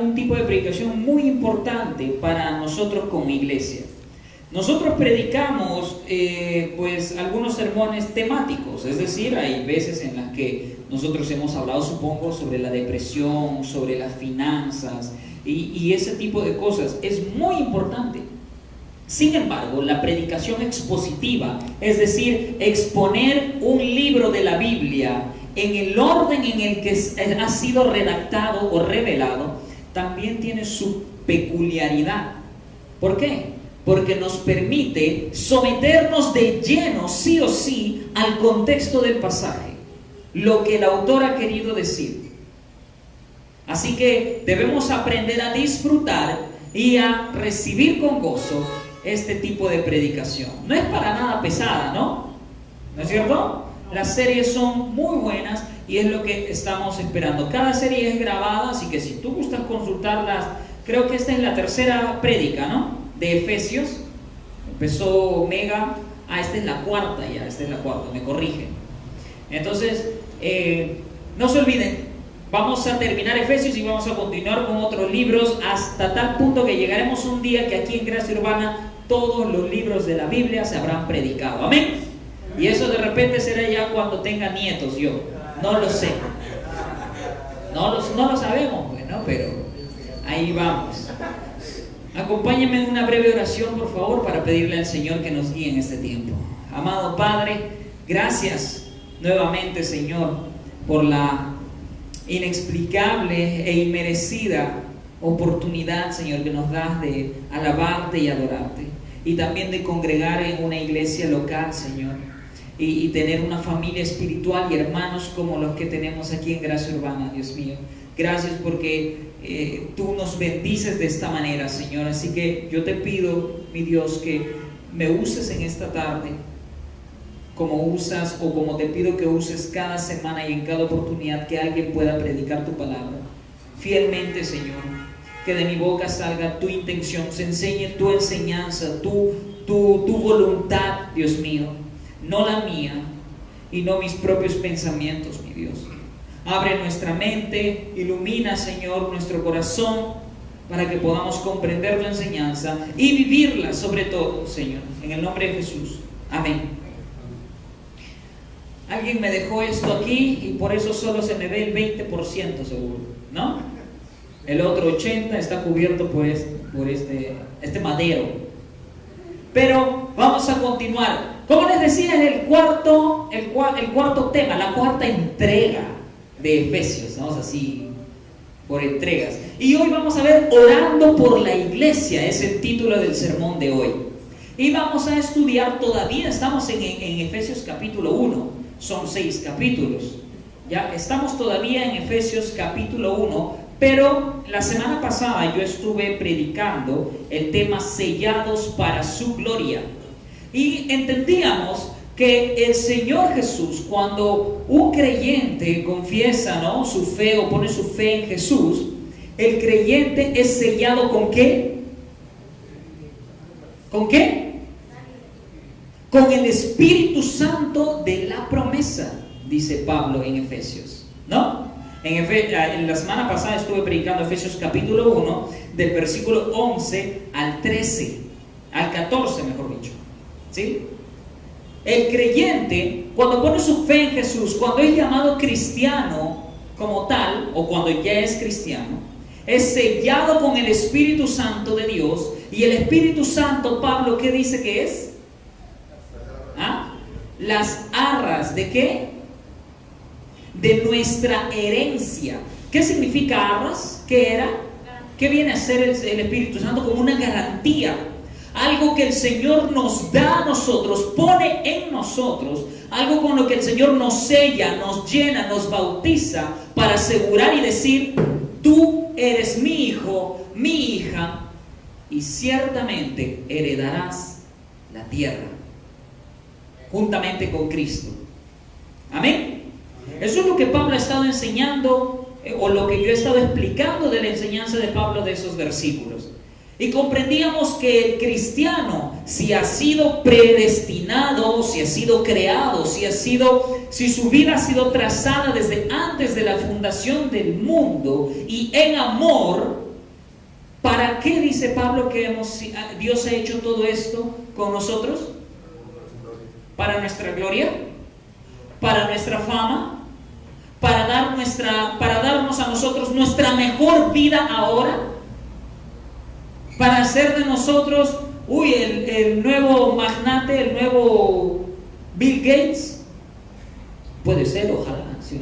un tipo de predicación muy importante para nosotros como iglesia. Nosotros predicamos pues algunos sermones temáticos, es decir, hay veces en las que nosotros hemos hablado, supongo, sobre la depresión, sobre las finanzas y ese tipo de cosas. Es muy importante. Sin embargo, la predicación expositiva, es decir, exponer un libro de la Biblia en el orden en el que ha sido redactado o revelado, también tiene su peculiaridad. ¿Por qué? Porque nos permite someternos de lleno, sí o sí, al contexto del pasaje, lo que el autor ha querido decir. Así que debemos aprender a disfrutar y a recibir con gozo este tipo de predicación. No es para nada pesada, ¿no? ¿No es cierto? Las series son muy buenas y es lo que estamos esperando. Cada serie es grabada, así que si tú gustas consultarlas, creo que esta es la tercera prédica, ¿no? De Efesios. Empezó Mega, esta es la cuarta ya, esta es la cuarta, me corrigen. Entonces, no se olviden, vamos a terminar Efesios y vamos a continuar con otros libros hasta tal punto que llegaremos un día que aquí en Gracia Urbana todos los libros de la Biblia se habrán predicado. Amén. Y eso de repente será ya cuando tenga nietos yo. No lo sé. No lo sabemos, bueno, pero ahí vamos. Acompáñenme en una breve oración, por favor, para pedirle al Señor que nos guíe en este tiempo. Amado Padre, gracias nuevamente, Señor, por la inexplicable e inmerecida oportunidad, Señor, que nos das de alabarte y adorarte. Y también de congregar en una iglesia local, Señor. Y tener una familia espiritual y hermanos como los que tenemos aquí en Gracia Urbana, Dios mío. Gracias porque tú nos bendices de esta manera, Señor. Así que yo te pido, mi Dios, que me uses en esta tarde como usas o como te pido que uses cada semana y en cada oportunidad que alguien pueda predicar tu palabra. Fielmente, Señor, que de mi boca salga tu intención, se enseñe tu enseñanza, tu voluntad, Dios mío, no la mía y no mis propios pensamientos, mi Dios. Abre nuestra mente, ilumina, Señor, nuestro corazón para que podamos comprender tu enseñanza y vivirla sobre todo, Señor, en el nombre de Jesús. Amén. Alguien me dejó esto aquí y por eso solo se me ve el 20% seguro, ¿no? El otro 80% está cubierto por este madero. Pero vamos a continuar. Como les decía, es el cuarto tema, la cuarta entrega de Efesios. Vamos así, por entregas. Y hoy vamos a ver orando por la iglesia, es el título del sermón de hoy. Y vamos a estudiar, todavía estamos en Efesios capítulo 1, son 6 capítulos. Ya estamos todavía en Efesios capítulo 1. Pero la semana pasada yo estuve predicando el tema sellados para su gloria. Y entendíamos que el Señor Jesús, cuando un creyente confiesa, ¿no?, su fe o pone su fe en Jesús, el creyente es sellado ¿con qué? ¿Con qué? Con el Espíritu Santo de la promesa, dice Pablo en Efesios, ¿no? En la semana pasada estuve predicando Efesios capítulo 1, del versículo 11 al 13, al 14 mejor dicho, ¿sí? El creyente, cuando pone su fe en Jesús, cuando es llamado cristiano como tal, o cuando ya es cristiano, es sellado con el Espíritu Santo de Dios. Y el Espíritu Santo, Pablo, ¿qué dice que es? ¿Ah? Las arras, ¿de qué? De nuestra herencia. ¿Qué significa arras? ¿Qué era? ¿Qué viene a ser el Espíritu Santo? Como una garantía, algo que el Señor nos da a nosotros, pone en nosotros, algo con lo que el Señor nos sella, nos llena, nos bautiza, para asegurar y decir: tú eres mi hijo, mi hija, y ciertamente heredarás la tierra juntamente con Cristo. Amén. Eso es lo que Pablo ha estado enseñando, o lo que yo he estado explicando de la enseñanza de Pablo de esos versículos. Y comprendíamos que el cristiano, si ha sido predestinado, si ha sido creado, si su vida ha sido trazada desde antes de la fundación del mundo, y en amor dice Pablo que Dios ha hecho todo esto con nosotros? Para nuestra gloria, para nuestra fama, para darnos a nosotros nuestra mejor vida ahora, para hacer de nosotros, el nuevo magnate, el nuevo Bill Gates. Puede ser, ojalá, sí.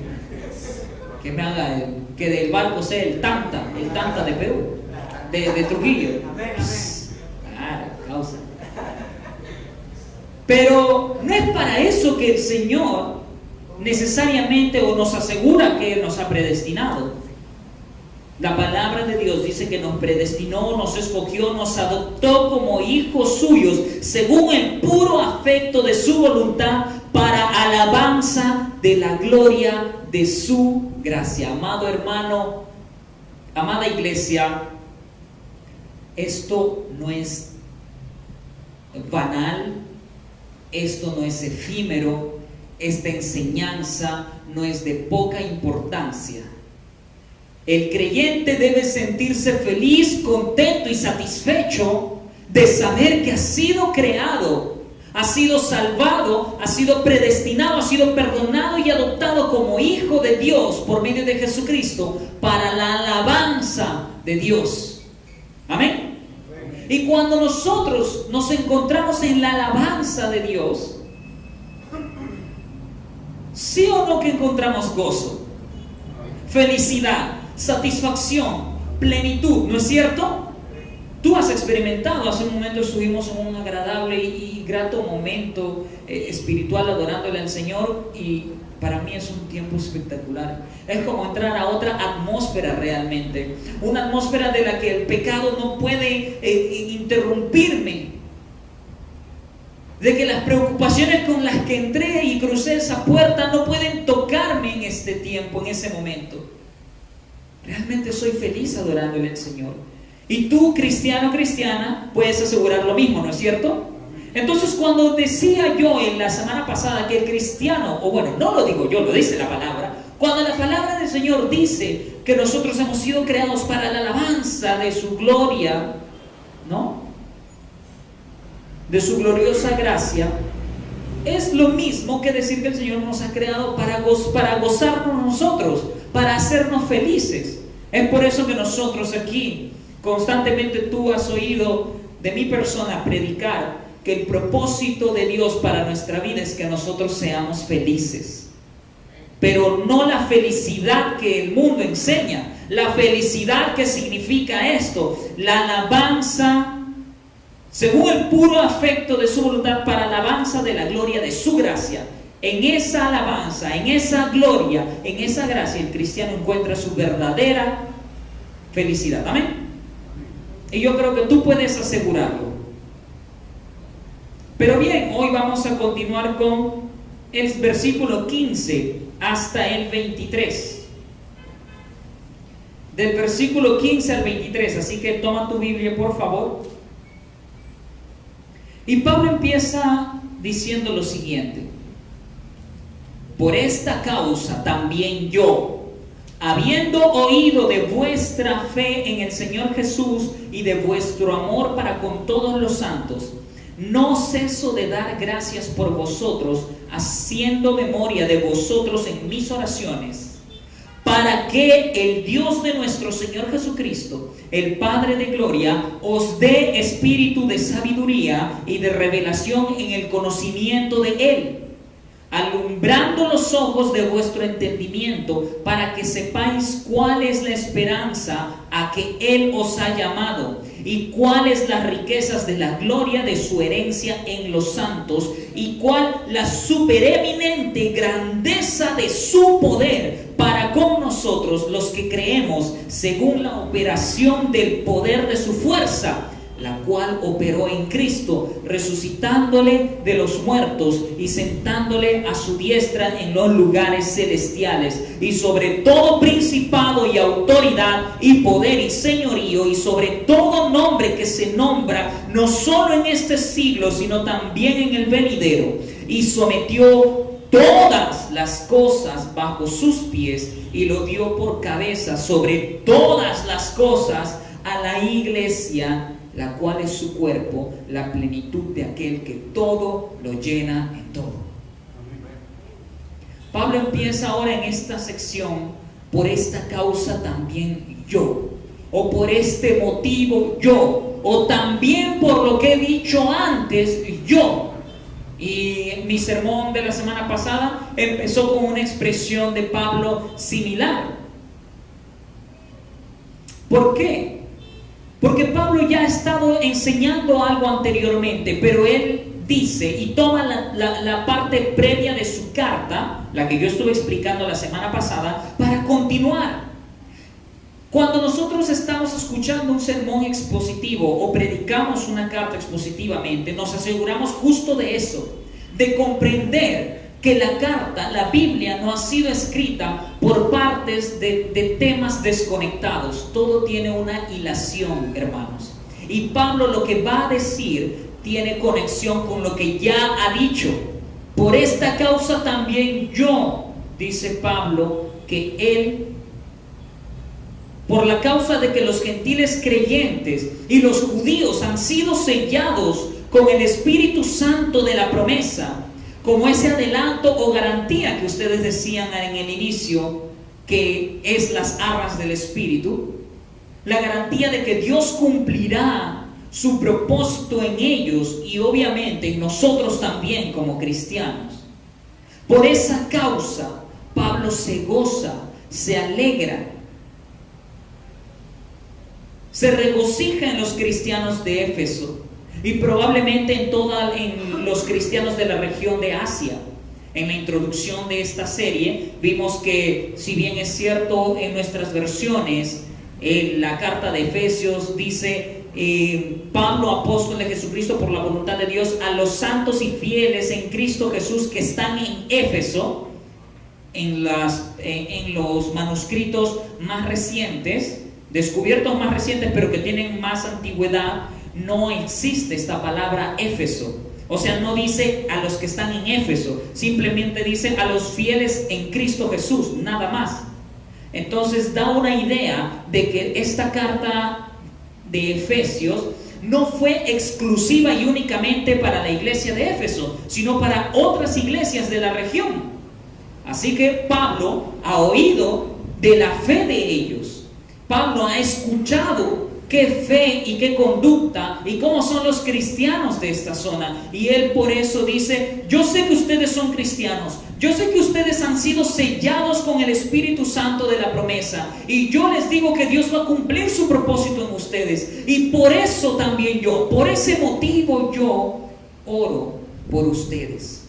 Que me haga que del barco sea el Tanta de Perú, de Trujillo. Claro, causa. Pero no es para eso que el Señor necesariamente o nos asegura que nos ha predestinado. La palabra de Dios dice que nos predestinó, nos escogió, nos adoptó como hijos suyos según el puro afecto de su voluntad, para alabanza de la gloria de su gracia. Amado hermano, amada iglesia, esto no es banal, esto no es efímero, esta enseñanza no es de poca importancia. El creyente debe sentirse feliz, contento y satisfecho de saber que ha sido creado, ha sido salvado, ha sido predestinado, ha sido perdonado y adoptado como hijo de Dios por medio de Jesucristo para la alabanza de Dios. Amén. Y cuando nosotros nos encontramos en la alabanza de Dios, ¿sí o no que encontramos gozo, felicidad, satisfacción, plenitud? ¿No es cierto? Tú has experimentado, hace un momento estuvimos en un agradable y grato momento espiritual adorándole al Señor, y para mí es un tiempo espectacular. Es como entrar a otra atmósfera realmente, una atmósfera de la que el pecado no puede interrumpirme, de que las preocupaciones con las que entré y crucé esa puerta no pueden tocarme en este tiempo, en ese momento. Realmente soy feliz adorándole al Señor. Y tú, cristiano, cristiana, puedes asegurar lo mismo, ¿no es cierto? Entonces, cuando decía yo en la semana pasada que el cristiano, o bueno, no lo digo yo, lo dice la palabra, cuando la palabra del Señor dice que nosotros hemos sido creados para la alabanza de su gloria, ¿no? De su gloriosa gracia, es lo mismo que decir que el Señor nos ha creado para gozarnos nosotros, para hacernos felices. Es por eso que nosotros aquí, constantemente tú has oído de mi persona predicar que el propósito de Dios para nuestra vida es que nosotros seamos felices. Pero no la felicidad que el mundo enseña, la felicidad que significa esto, la alabanza según el puro afecto de su voluntad para alabanza de la gloria de su gracia. En esa alabanza, en esa gloria, en esa gracia, el cristiano encuentra su verdadera felicidad. Amén. Y yo creo que tú puedes asegurarlo. Pero bien, hoy vamos a continuar con el versículo 15 hasta el 23. Del versículo 15 al 23. Así que toma tu Biblia, por favor. Y Pablo empieza diciendo lo siguiente: por esta causa también yo, habiendo oído de vuestra fe en el Señor Jesús y de vuestro amor para con todos los santos, no ceso de dar gracias por vosotros, haciendo memoria de vosotros en mis oraciones, para que el Dios de nuestro Señor Jesucristo, el Padre de gloria, os dé espíritu de sabiduría y de revelación en el conocimiento de Él, alumbrando los ojos de vuestro entendimiento, para que sepáis cuál es la esperanza a que Él os ha llamado, y cuáles las riquezas de la gloria de su herencia en los santos, y cuál la supereminente grandeza de su poder para con nosotros los que creemos, según la operación del poder de su fuerza, la cual operó en Cristo, resucitándole de los muertos y sentándole a su diestra en los lugares celestiales, y sobre todo principado y autoridad y poder y señorío, y sobre todo nombre que se nombra, no solo en este siglo, sino también en el venidero, y sometió todas las cosas bajo sus pies, y lo dio por cabeza sobre todas las cosas a a la iglesia, la cual es su cuerpo, la plenitud de aquel que todo lo llena en todo. Pablo empieza ahora en esta sección: por esta causa también yo, o por este motivo yo, o también por lo que he dicho antes yo. Y mi sermón de la semana pasada empezó con una expresión de Pablo similar. ¿Por qué? Porque Pablo ya ha estado enseñando algo anteriormente, pero él dice y toma la parte previa de su carta, la que yo estuve explicando la semana pasada, para continuar. Cuando nosotros estamos escuchando un sermón expositivo o predicamos una carta expositivamente, nos aseguramos justo de eso, de comprender que la carta, la Biblia, no ha sido escrita por partes de temas desconectados. Todo tiene una hilación, hermanos. Y Pablo lo que va a decir tiene conexión con lo que ya ha dicho. Por esta causa también yo, dice Pablo, que él, por la causa de que los gentiles creyentes y los judíos han sido sellados con el Espíritu Santo de la promesa, como ese adelanto o garantía que ustedes decían en el inicio, que es las arras del Espíritu, la garantía de que Dios cumplirá su propósito en ellos y obviamente en nosotros también como cristianos. Por esa causa Pablo se goza, se alegra, se regocija en los cristianos de Éfeso y probablemente en los cristianos de la región de Asia. En la introducción de esta serie vimos que, si bien es cierto en nuestras versiones, la carta de Efesios dice: Pablo, apóstol de Jesucristo por la voluntad de Dios, a los santos y fieles en Cristo Jesús que están en Éfeso. En los manuscritos más recientes, descubiertos más recientes, pero que tienen más antigüedad, no existe esta palabra Éfeso. O sea, no dice a los que están en Éfeso, simplemente dice a los fieles en Cristo Jesús, nada más. Entonces da una idea de que esta carta de Efesios no fue exclusiva y únicamente para la iglesia de Éfeso, sino para otras iglesias de la región. Así que Pablo ha oído de la fe de ellos. Pablo ha escuchado qué fe y qué conducta y cómo son los cristianos de esta zona. Y él por eso dice: yo sé que ustedes son cristianos, yo sé que ustedes han sido sellados con el Espíritu Santo de la promesa, y yo les digo que Dios va a cumplir su propósito en ustedes. Y por eso también yo, por ese motivo yo oro por ustedes.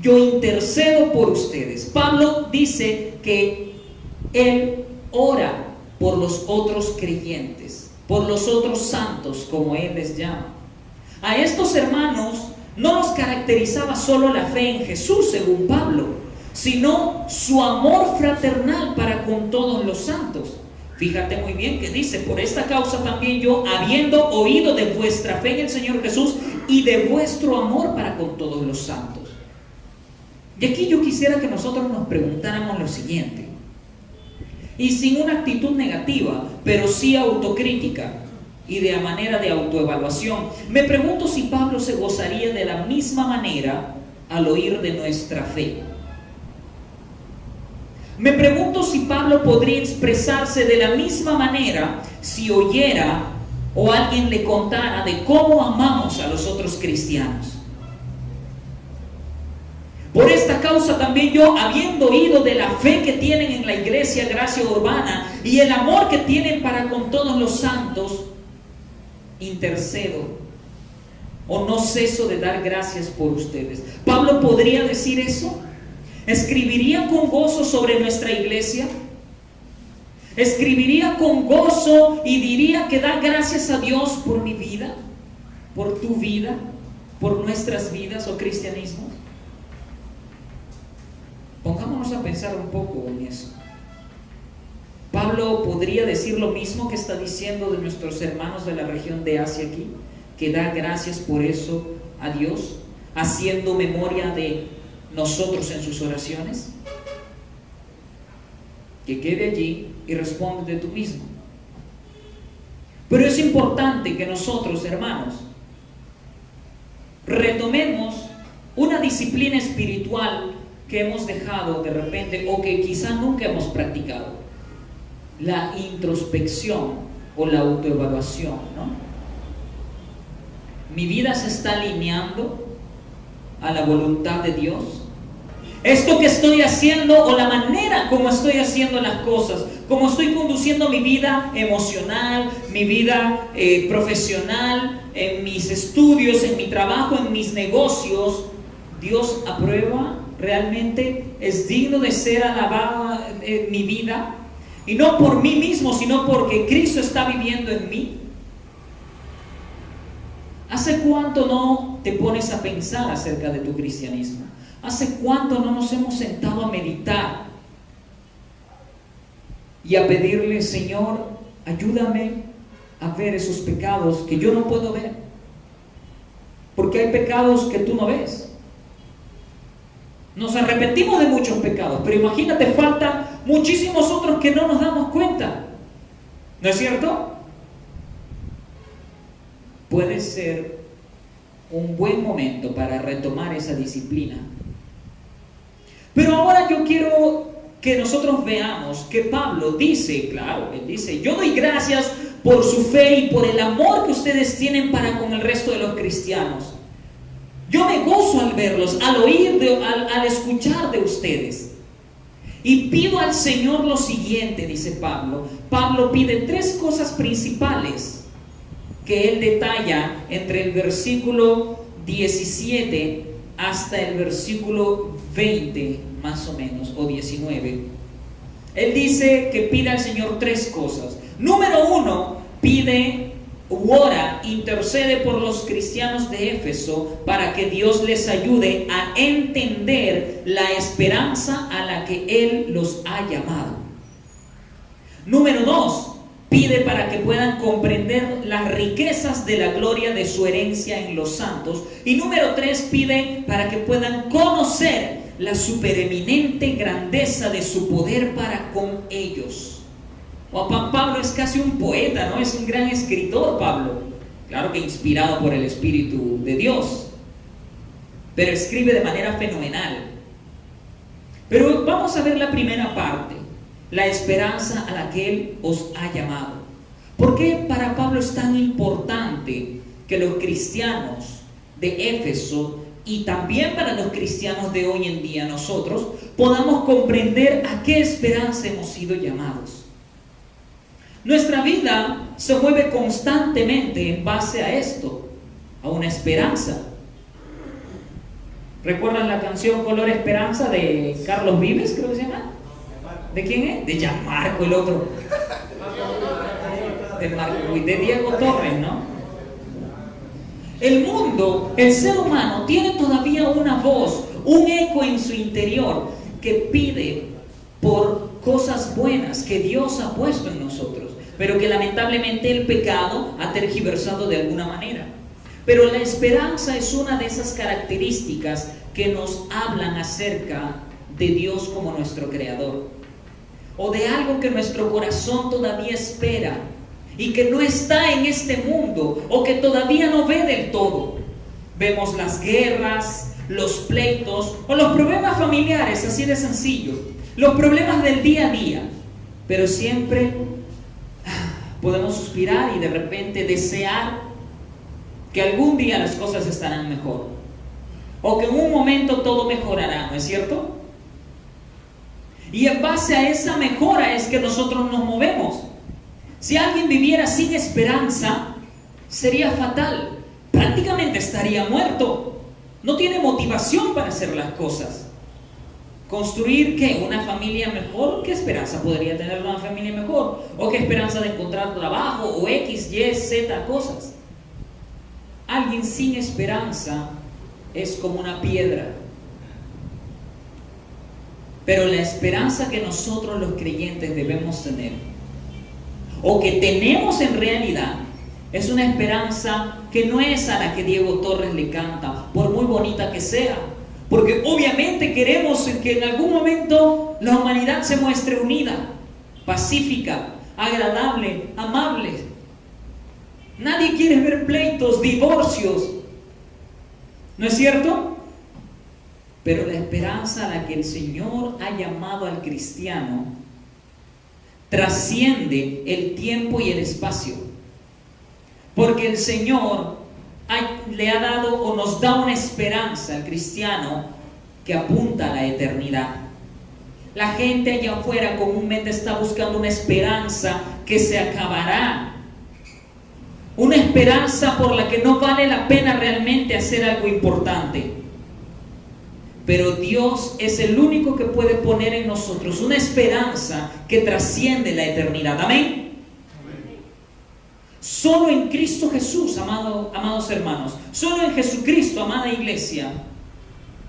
Yo intercedo por ustedes. Pablo dice que él ora por los otros creyentes, por los otros santos, como él les llama. A estos hermanos no los caracterizaba solo la fe en Jesús, según Pablo, sino su amor fraternal para con todos los santos. Fíjate muy bien que dice: por esta causa también yo, habiendo oído de vuestra fe en el Señor Jesús y de vuestro amor para con todos los santos. Y aquí yo quisiera que nosotros nos preguntáramos lo siguiente, y sin una actitud negativa, pero sí autocrítica y de manera de autoevaluación. Me pregunto si Pablo se gozaría de la misma manera al oír de nuestra fe. Me pregunto si Pablo podría expresarse de la misma manera si oyera o alguien le contara de cómo amamos a los otros cristianos. Por esta causa también yo, habiendo oído de la fe que tienen en la iglesia Gracia Urbana y el amor que tienen para con todos los santos, intercedo o no ceso de dar gracias por ustedes. ¿Pablo podría decir eso? ¿Escribiría con gozo sobre nuestra iglesia? ¿Escribiría con gozo y diría que da gracias a Dios por mi vida, por tu vida, por nuestras vidas o cristianismo? Pongámonos a pensar un poco en eso. Pablo podría decir lo mismo que está diciendo de nuestros hermanos de la región de Asia aquí, que da gracias por eso a Dios, haciendo memoria de nosotros en sus oraciones. Que quede allí y responde tú mismo. Pero es importante que nosotros, hermanos, retomemos una disciplina espiritual que hemos dejado de repente o que quizá nunca hemos practicado: la introspección o la autoevaluación, ¿no? ¿Mi vida se está alineando a la voluntad de Dios? ¿Esto que estoy haciendo o la manera como estoy haciendo las cosas, como estoy conduciendo mi vida emocional, mi vida profesional, en mis estudios, en mi trabajo, en mis negocios, Dios aprueba? ¿Realmente es digno de ser alabada en mi vida? Y no por mí mismo, sino porque Cristo está viviendo en mí. ¿Hace cuánto no te pones a pensar acerca de tu cristianismo? ¿Hace cuánto no nos hemos sentado a meditar y a pedirle: Señor, ayúdame a ver esos pecados que yo no puedo ver? Porque hay pecados que tú no ves. Nos arrepentimos de muchos pecados, pero imagínate, faltan muchísimos otros que no nos damos cuenta. ¿No es cierto? Puede ser un buen momento para retomar esa disciplina. Pero ahora yo quiero que nosotros veamos que Pablo dice, claro, él dice: yo doy gracias por su fe y por el amor que ustedes tienen para con el resto de los cristianos. Yo me gozo al verlos, al oír, al escuchar de ustedes. Y pido al Señor lo siguiente, dice Pablo. Pablo pide 3 cosas principales que él detalla entre el versículo 17 hasta el versículo 20, más o menos, o 19. Él dice que pide al Señor 3 cosas. Número 1, pide ora, intercede por los cristianos de Éfeso para que Dios les ayude a entender la esperanza a la que Él los ha llamado. Número 2, pide para que puedan comprender las riquezas de la gloria de su herencia en los santos. Y número 3, pide para que puedan conocer la supereminente grandeza de su poder para con ellos. Pablo es casi un poeta, ¿no? Es un gran escritor, Pablo. Claro que inspirado por el Espíritu de Dios, pero escribe de manera fenomenal. Pero vamos a ver la primera parte: la esperanza a la que Él os ha llamado. ¿Por qué para Pablo es tan importante que los cristianos de Éfeso, y también para los cristianos de hoy en día, nosotros podamos comprender a qué esperanza hemos sido llamados? Nuestra vida se mueve constantemente en base a esto, a una esperanza. ¿Recuerdan la canción Color Esperanza de Carlos Vives, creo que se llama? ¿De quién es? De Gianmarco, el otro. De Diego Torres, ¿no? El mundo, el ser humano, tiene todavía una voz, un eco en su interior que pide por cosas buenas que Dios ha puesto en nosotros, pero que lamentablemente el pecado ha tergiversado de alguna manera. Pero la esperanza es una de esas características que nos hablan acerca de Dios como nuestro creador, o de algo que nuestro corazón todavía espera y que no está en este mundo, o que todavía no ve del todo. Vemos las guerras, los pleitos o los problemas familiares, así de sencillo, los problemas del día a día, pero siempre podemos suspirar y de repente desear que algún día las cosas estarán mejor, o que en un momento todo mejorará, ¿no es cierto? Y en base a esa mejora es que nosotros nos movemos. Si alguien viviera sin esperanza, sería fatal, prácticamente estaría muerto, no tiene motivación para hacer las cosas. ¿Construir qué? ¿Una familia mejor? ¿Qué esperanza podría tener una familia mejor? ¿O qué esperanza de encontrar trabajo? ¿O X, Y, Z cosas? Alguien sin esperanza es como una piedra. Pero la esperanza que nosotros los creyentes debemos tener, o que tenemos en realidad, es una esperanza que no es a la que Diego Torres le canta, por muy bonita que sea. Porque obviamente queremos que en algún momento la humanidad se muestre unida, pacífica, agradable, amable. Nadie quiere ver pleitos, divorcios. ¿No es cierto? Pero la esperanza a la que el Señor ha llamado al cristiano trasciende el tiempo y el espacio. Porque el Señor le ha dado o nos da una esperanza al cristiano que apunta a la eternidad. La gente allá afuera comúnmente está buscando una esperanza que se acabará. Una esperanza por la que no vale la pena realmente hacer algo importante. Pero Dios es el único que puede poner en nosotros una esperanza que trasciende la eternidad. Amén. Solo en Cristo Jesús, amados hermanos, solo en Jesucristo, amada iglesia,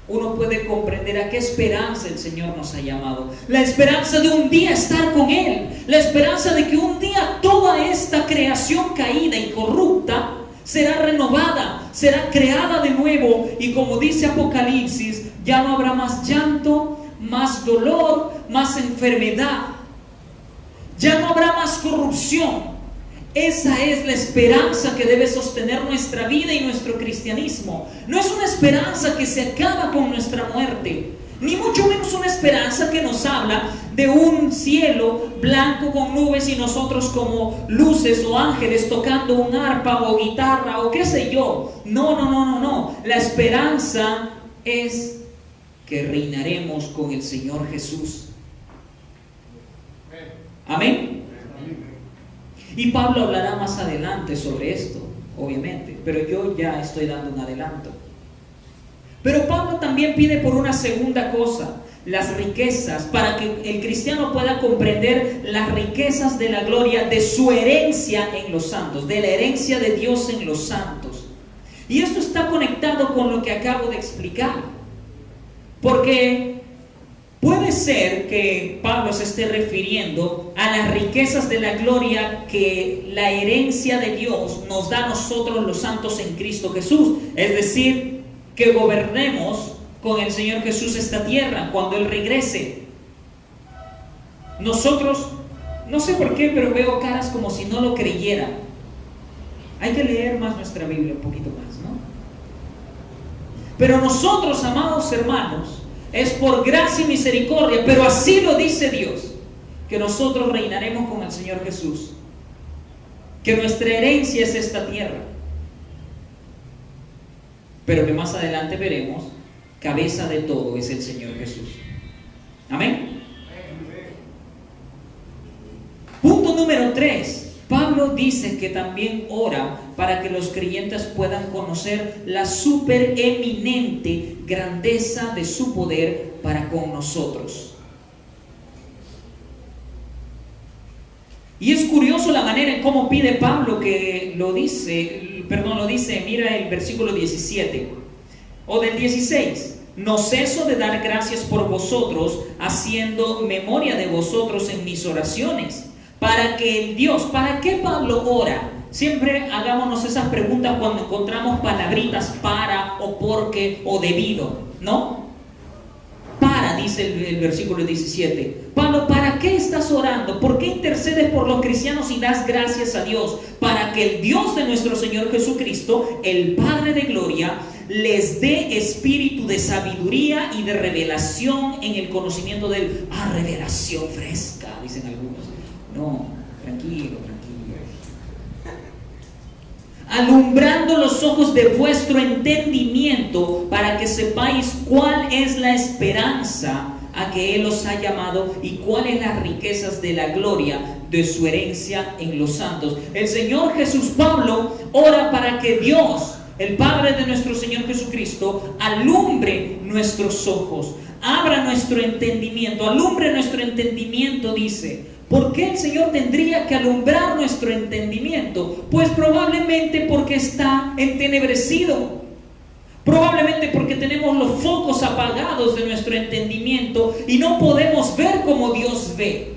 uno puede comprender a qué esperanza el Señor nos ha llamado. La esperanza de un día estar con Él. La esperanza de que un día toda esta creación caída y corrupta será renovada, será creada de nuevo. Y como dice Apocalipsis, ya no habrá más llanto, más dolor, más enfermedad. Ya no habrá más corrupción. Esa es la esperanza que debe sostener nuestra vida y nuestro cristianismo. No es una esperanza que se acaba con nuestra muerte, ni mucho menos una esperanza que nos habla de un cielo blanco con nubes y nosotros como luces o ángeles tocando un arpa o guitarra o qué sé yo. No. La esperanza es que reinaremos con el Señor Jesús. Amén. Y Pablo hablará más adelante sobre esto, obviamente, pero yo ya estoy dando un adelanto. Pero Pablo también pide por una segunda cosa, las riquezas, para que el cristiano pueda comprender las riquezas de la gloria de su herencia en los santos, de la herencia de Dios en los santos. Y esto está conectado con lo que acabo de explicar, porque puede ser que Pablo se esté refiriendo a las riquezas de la gloria que la herencia de Dios nos da a nosotros los santos en Cristo Jesús. Es decir, que gobernemos con el Señor Jesús esta tierra cuando Él regrese. Nosotros, no sé por qué, pero veo caras como si no lo creyeran. Hay que leer más nuestra Biblia un poquito más, ¿no? Pero nosotros, amados hermanos, es por gracia y misericordia, pero así lo dice Dios, que nosotros reinaremos con el Señor Jesús, que nuestra herencia es esta tierra, pero que más adelante veremos, cabeza de todo es el Señor Jesús. Amén. Punto número 3. Pablo dice que también ora para que los creyentes puedan conocer la supereminente grandeza de su poder para con nosotros. Y es curioso la manera en cómo pide Pablo que lo dice, mira el versículo 17 o del 16. No ceso de dar gracias por vosotros, haciendo memoria de vosotros en mis oraciones. Para que el Dios, ¿para qué Pablo ora? Siempre hagámonos esas preguntas cuando encontramos palabritas para o porque o debido, ¿no? Para, dice el versículo 17. Pablo, ¿para qué estás orando? ¿Por qué intercedes por los cristianos y das gracias a Dios? Para que el Dios de nuestro Señor Jesucristo, el Padre de gloria, les dé espíritu de sabiduría y de revelación en el conocimiento de Él. Revelación fresca, dicen algunos. No, tranquilo. Alumbrando los ojos de vuestro entendimiento, para que sepáis cuál es la esperanza a que Él os ha llamado y cuáles las riquezas de la gloria de su herencia en los santos. El Señor Jesús, Pablo, ora para que Dios, el Padre de nuestro Señor Jesucristo, alumbre nuestros ojos, abra nuestro entendimiento, alumbre nuestro entendimiento, dice. ¿Por qué el Señor tendría que alumbrar nuestro entendimiento? Pues probablemente porque está entenebrecido. Probablemente porque tenemos los focos apagados de nuestro entendimiento y no podemos ver como Dios ve.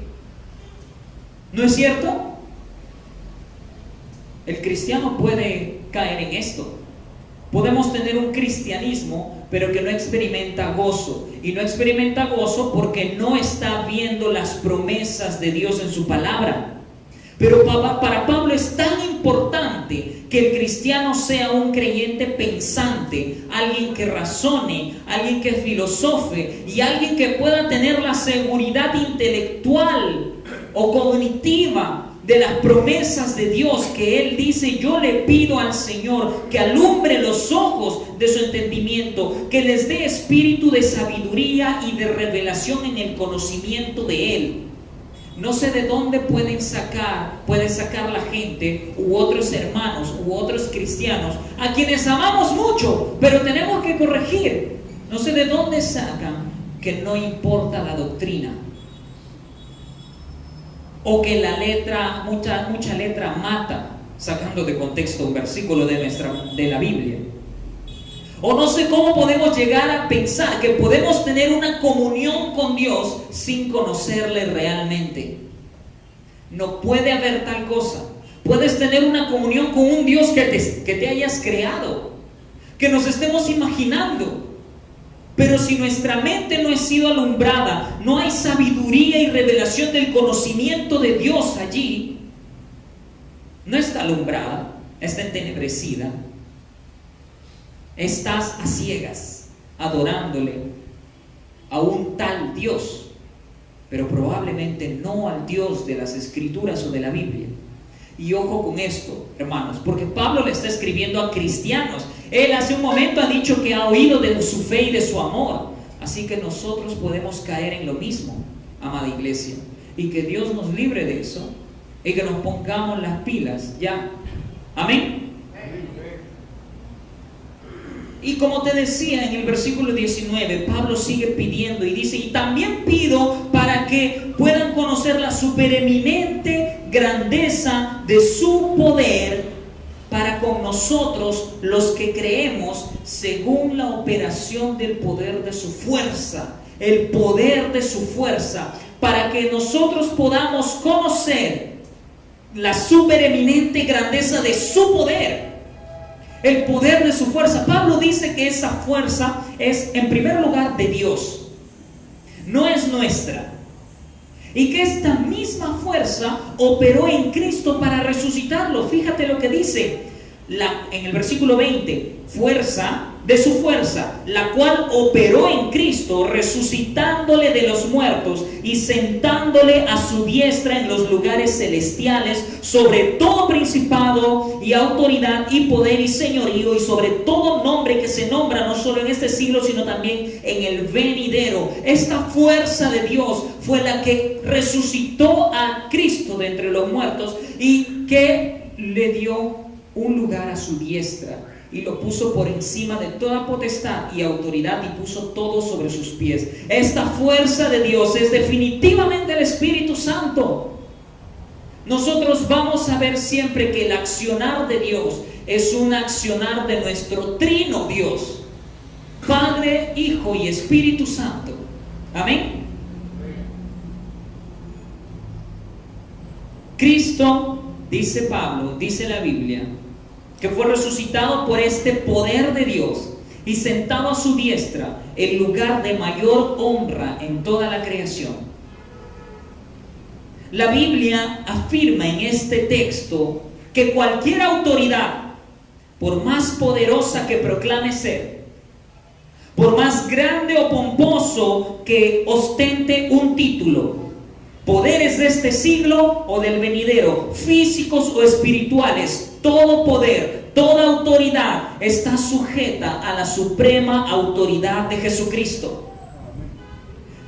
¿No es cierto? El cristiano puede caer en esto. Podemos tener un cristianismo, pero que no experimenta gozo. Y no experimenta gozo porque no está viendo las promesas de Dios en su palabra. Pero para Pablo es tan importante que el cristiano sea un creyente pensante, alguien que razone, alguien que filosofe y alguien que pueda tener la seguridad intelectual o cognitiva de las promesas de Dios, que Él dice: yo le pido al Señor que alumbre los ojos de su entendimiento, que les dé espíritu de sabiduría y de revelación en el conocimiento de Él. No sé de dónde puede sacar la gente u otros hermanos u otros cristianos a quienes amamos mucho, pero tenemos que corregir. No sé de dónde sacan que no importa la doctrina, o que la letra, mucha letra mata, sacando de contexto un versículo de la Biblia. O no sé cómo podemos llegar a pensar que podemos tener una comunión con Dios sin conocerle realmente. No puede haber tal cosa. Puedes tener una comunión con un Dios que te hayas creado, que nos estemos imaginando. Pero si nuestra mente no ha sido alumbrada, no hay sabiduría y revelación del conocimiento de Dios allí, no está alumbrada, está entenebrecida, estás a ciegas adorándole a un tal Dios, pero probablemente no al Dios de las Escrituras o de la Biblia. Y ojo con esto, hermanos, porque Pablo le está escribiendo a cristianos. Él hace un momento ha dicho que ha oído de su fe y de su amor. Así que nosotros podemos caer en lo mismo, amada iglesia. Y que Dios nos libre de eso y que nos pongamos las pilas ya. Amén. Y como te decía en el versículo 19, Pablo sigue pidiendo y dice: y también pido para que puedan conocer la supereminente grandeza de su poder para con nosotros los que creemos, según la operación del poder de su fuerza. El poder de su fuerza, para que nosotros podamos conocer la supereminente grandeza de su poder. El poder de su fuerza. Pablo dice que esa fuerza es, en primer lugar, de Dios, no es nuestra, y que esta misma fuerza operó en Cristo para resucitarlo. Fíjate lo que dice en el versículo 20: fuerza de su fuerza, la cual operó en Cristo, resucitándole de los muertos y sentándole a su diestra en los lugares celestiales, sobre todo principado y autoridad y poder y señorío, y sobre todo nombre que se nombra no solo en este siglo, sino también en el venidero. Esta fuerza de Dios fue la que resucitó a Cristo de entre los muertos y que le dio un lugar a su diestra y lo puso por encima de toda potestad y autoridad y puso todo sobre sus pies. Esta fuerza de Dios es definitivamente el Espíritu Santo. Nosotros vamos a ver siempre que el accionar de Dios es un accionar de nuestro trino Dios, Padre, Hijo y Espíritu Santo. Amén. Cristo, dice Pablo, dice la Biblia, que fue resucitado por este poder de Dios y sentado a su diestra, el lugar de mayor honra en toda la creación. La Biblia afirma en este texto que cualquier autoridad, por más poderosa que proclame ser, por más grande o pomposo que ostente un título, poderes de este siglo o del venidero, físicos o espirituales, todo poder, toda autoridad está sujeta a la suprema autoridad de Jesucristo.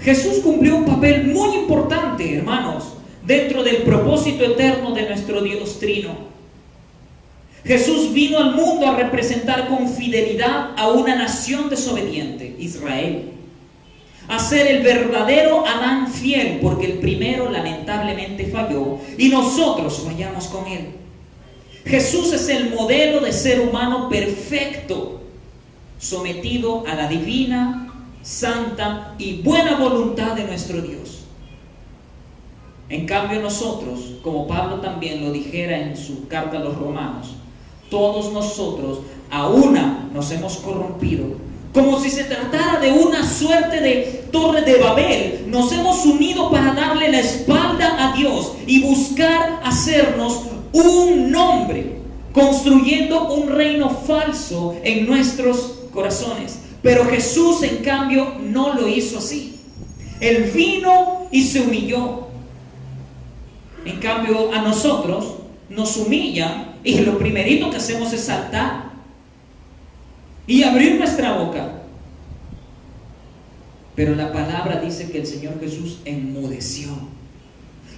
Jesús cumplió un papel muy importante, hermanos, dentro del propósito eterno de nuestro Dios Trino. Jesús vino al mundo a representar con fidelidad a una nación desobediente, Israel, a ser el verdadero Adán fiel, porque el primero lamentablemente falló y nosotros fallamos con él. Jesús es el modelo de ser humano perfecto, sometido a la divina, santa y buena voluntad de nuestro Dios. En cambio nosotros, como Pablo también lo dijera en su carta a los Romanos, todos nosotros a una nos hemos corrompido. Como si se tratara de una suerte de torre de Babel, nos hemos unido para darle la espalda a Dios y buscar hacernos un nombre construyendo un reino falso en nuestros corazones. Pero Jesús, en cambio, no lo hizo así. Él vino y se humilló. En cambio, a nosotros nos humilla y lo primerito que hacemos es saltar y abrir nuestra boca. Pero la palabra dice que el Señor Jesús enmudeció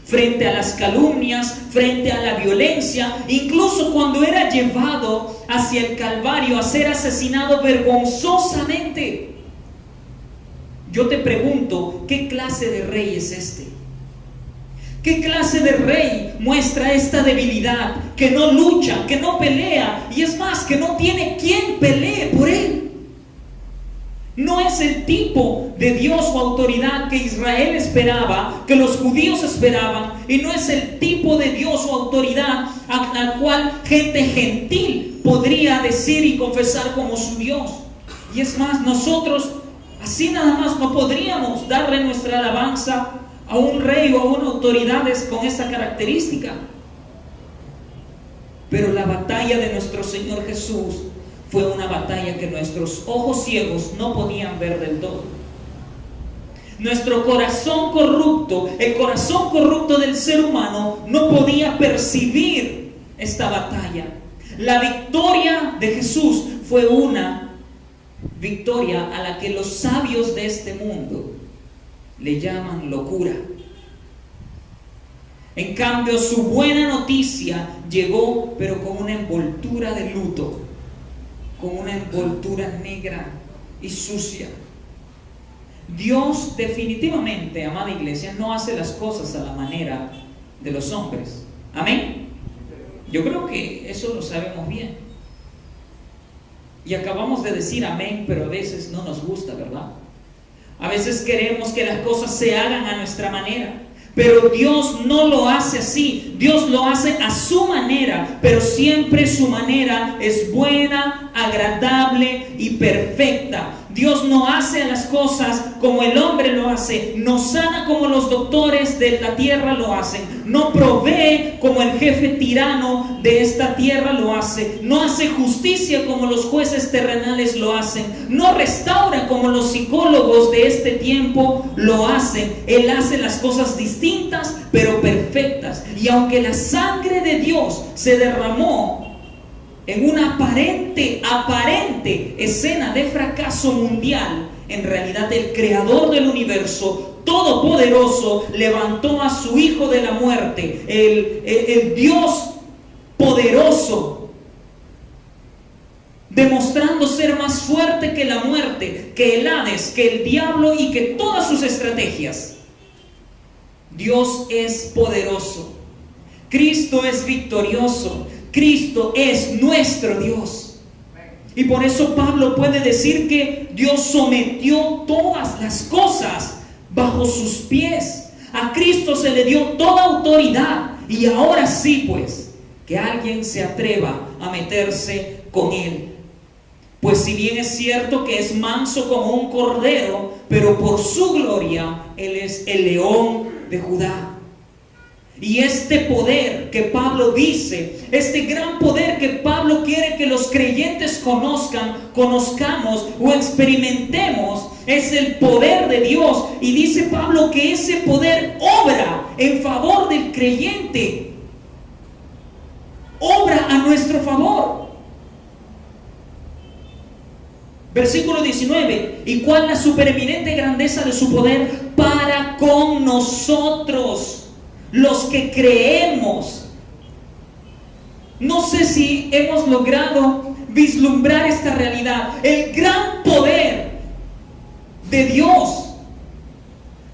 frente a las calumnias, frente a la violencia, incluso cuando era llevado hacia el Calvario a ser asesinado vergonzosamente. Yo te pregunto, ¿qué clase de rey es este? ¿Qué clase de rey muestra esta debilidad? Que no lucha, que no pelea, y es más, que no tiene quien pelee por él. No es el tipo de Dios o autoridad que Israel esperaba, que los judíos esperaban, y no es el tipo de Dios o autoridad al cual gente gentil podría decir y confesar como su Dios. Y es más, nosotros así nada más no podríamos darle nuestra alabanza a un rey o a una autoridad con esa característica. Pero la batalla de nuestro Señor Jesús fue una batalla que nuestros ojos ciegos no podían ver del todo. Nuestro corazón corrupto, el corazón corrupto del ser humano, no podía percibir esta batalla. La victoria de Jesús fue una victoria a la que los sabios de este mundo le llaman locura. En cambio, su buena noticia llegó, pero con una envoltura de luto, con una envoltura negra y sucia. Dios definitivamente, amada iglesia, no hace las cosas a la manera de los hombres. Amén. Yo creo que eso lo sabemos bien. Y acabamos de decir amén, pero a veces no nos gusta, ¿verdad? A veces queremos que las cosas se hagan a nuestra manera. Pero Dios no lo hace así. Dios lo hace a su manera, pero siempre su manera es buena, agradable y perfecta. Dios no hace las cosas como el hombre lo hace, no sana como los doctores de la tierra lo hacen, no provee como el jefe tirano de esta tierra lo hace, no hace justicia como los jueces terrenales lo hacen, no restaura como los psicólogos de este tiempo lo hacen. Él hace las cosas distintas pero perfectas. Y aunque la sangre de Dios se derramó en una aparente escena de fracaso mundial, en realidad el creador del universo todopoderoso levantó a su hijo de la muerte, el Dios poderoso, demostrando ser más fuerte que la muerte, que el Hades, que el diablo y que todas sus estrategias. Dios es poderoso, Cristo es victorioso, Cristo es nuestro Dios. Y por eso Pablo puede decir que Dios sometió todas las cosas bajo sus pies. A Cristo se le dio toda autoridad. Y ahora sí, pues, que alguien se atreva a meterse con Él. Pues si bien es cierto que es manso como un cordero, pero por su gloria Él es el león de Judá. Y este poder que Pablo dice, este gran poder que Pablo quiere que los creyentes conozcamos o experimentemos, es el poder de Dios. Y dice Pablo que ese poder obra en favor del creyente, obra a nuestro favor. Versículo 19: ¿y cuál la supereminente grandeza de su poder para con nosotros, los que creemos? No sé si hemos logrado vislumbrar esta realidad. El gran poder de Dios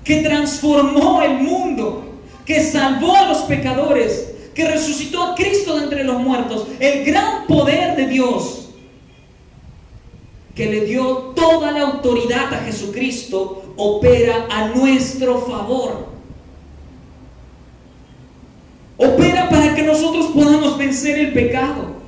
que transformó el mundo, que salvó a los pecadores, que resucitó a Cristo de entre los muertos. El gran poder de Dios que le dio toda la autoridad a Jesucristo opera a nuestro favor. Opera para que nosotros podamos vencer el pecado.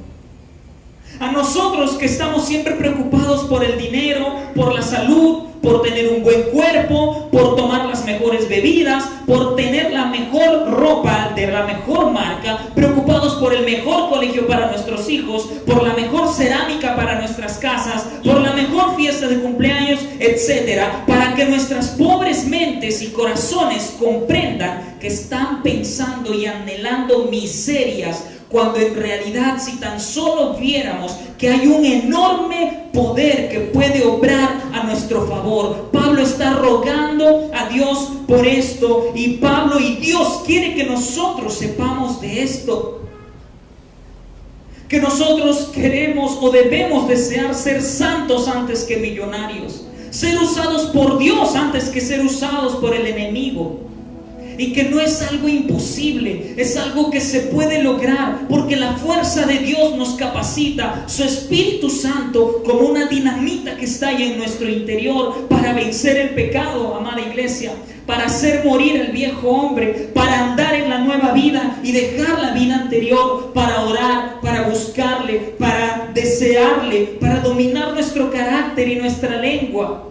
A nosotros que estamos siempre preocupados por el dinero, por la salud, por tener un buen cuerpo, por tomar las mejores bebidas, por tener la mejor ropa de la mejor marca, preocupados por el mejor colegio para nuestros hijos, por la mejor cerámica para nuestras casas, por la mejor fiesta de cumpleaños, etcétera, para que nuestras pobres mentes y corazones comprendan que están pensando y anhelando miserias, cuando en realidad, si tan solo viéramos que hay un enorme poder que puede obrar a nuestro favor. Pablo está rogando a Dios por esto, y Pablo y Dios quiere que nosotros sepamos de esto, que nosotros queremos o debemos desear ser santos antes que millonarios, ser usados por Dios antes que ser usados por el enemigo. Y que no es algo imposible, es algo que se puede lograr, porque la fuerza de Dios nos capacita, su Espíritu Santo, como una dinamita que está ahí en nuestro interior, para vencer el pecado, amada iglesia, para hacer morir el viejo hombre, para andar en la nueva vida y dejar la vida anterior, para orar, para buscarle, para desearle, para dominar nuestro carácter y nuestra lengua.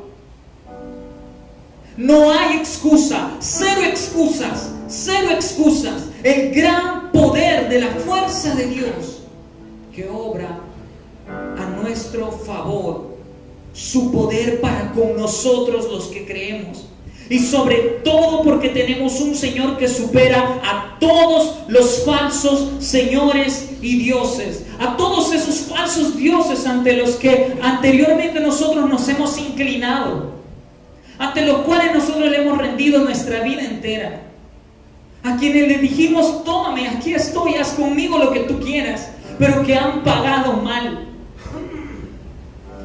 No hay excusa, cero excusas, cero excusas. El gran poder de la fuerza de Dios que obra a nuestro favor, su poder para con nosotros los que creemos. Y sobre todo porque tenemos un Señor que supera a todos los falsos señores y dioses, a todos esos falsos dioses ante los que anteriormente nosotros nos hemos inclinado, ante los cuales nosotros le hemos rendido nuestra vida entera, a quienes le dijimos: tómame, aquí estoy, haz conmigo lo que tú quieras, pero que han pagado mal.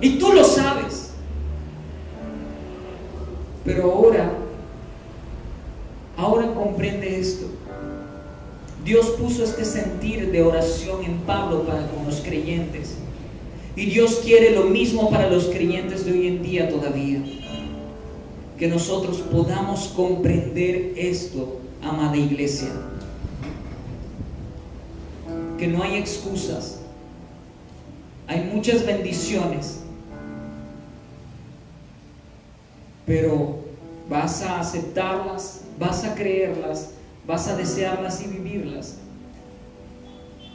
Y tú lo sabes. Pero ahora comprende esto. Dios puso este sentir de oración en Pablo para con los creyentes, y Dios quiere lo mismo para los creyentes de hoy en día todavía. Que nosotros podamos comprender esto, amada iglesia, que no hay excusas, hay muchas bendiciones, pero vas a aceptarlas, vas a creerlas, vas a desearlas y vivirlas,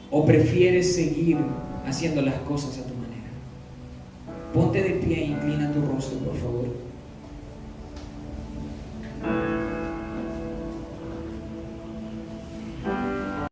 o prefieres seguir haciendo las cosas a tu manera. Ponte de pie e inclina tu rostro, por favor.